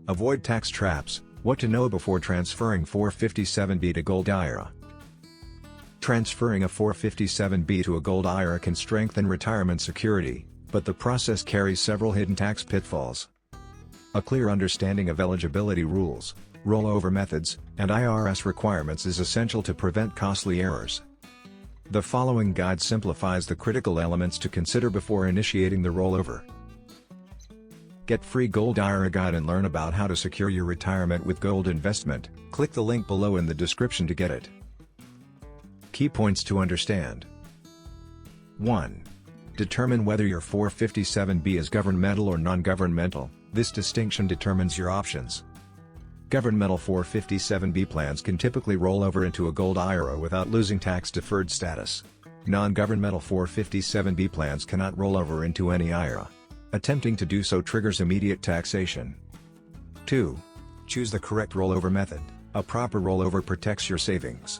Avoid tax traps, what to know before transferring 457b to Gold IRA. Transferring a 457b to a Gold IRA can strengthen retirement security, but the process carries several hidden tax pitfalls. A clear understanding of eligibility rules, rollover methods, and IRS requirements is essential to prevent costly errors. The following guide simplifies the critical elements to consider before initiating the rollover. Get free Gold IRA guide and learn about how to secure your retirement with gold investment. Click the link below in the description to get it. Key points to understand. 1. Determine whether your 457b is governmental or non-governmental. This distinction determines your options. Governmental 457b plans can typically roll over into a Gold IRA without losing tax-deferred status. Non-governmental 457b plans cannot roll over into any IRA. Attempting to do so triggers immediate taxation. 2. Choose the correct rollover method. A proper rollover protects your savings.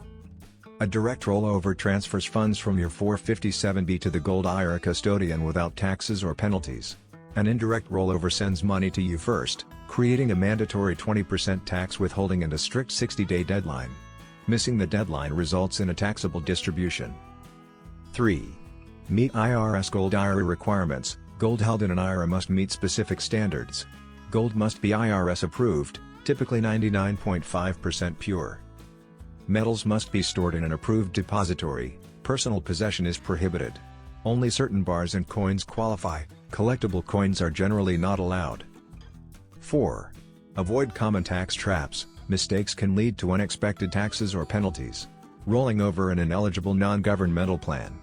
A direct rollover transfers funds from your 457b to the Gold IRA custodian without taxes or penalties. An indirect rollover sends money to you first, creating a mandatory 20% tax withholding and a strict 60-day deadline. Missing the deadline results in a taxable distribution. 3. Meet IRS Gold IRA requirements. Gold held in an IRA must meet specific standards. Gold must be IRS approved, typically 99.5% pure. Metals must be stored in an approved depository. Personal possession is prohibited. Only certain bars and coins qualify. Collectible coins are generally not allowed. 4. Avoid common tax traps. Mistakes can lead to unexpected taxes or penalties. Rolling over an ineligible non-governmental plan.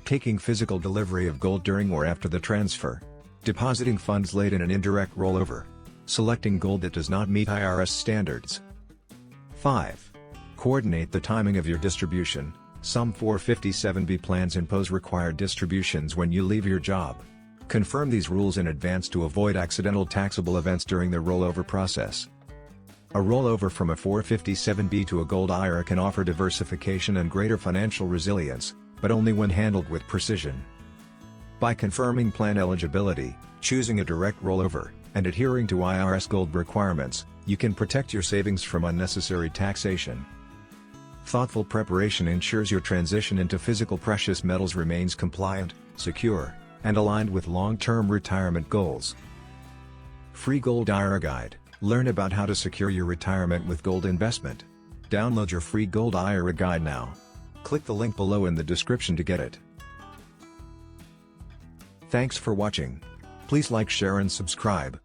Taking physical delivery of gold during or after the transfer. Depositing funds late in an indirect rollover. Selecting gold that does not meet IRS standards. 5. Coordinate the timing of your distribution. Some 457b plans impose required distributions when you leave your job. Confirm these rules in advance to avoid accidental taxable events during the rollover process. A rollover from a 457b to a Gold IRA can offer diversification and greater financial resilience, but only when handled with precision. By confirming plan eligibility, choosing a direct rollover, and adhering to IRS Gold requirements, you can protect your savings from unnecessary taxation. Thoughtful preparation ensures your transition into physical precious metals remains compliant, secure, and aligned with long-term retirement goals. Free Gold IRA Guide. Learn about how to secure your retirement with gold investment. Download your free Gold IRA Guide now. Click the link below in the description to get it. Thanks for watching. Please like, share and subscribe.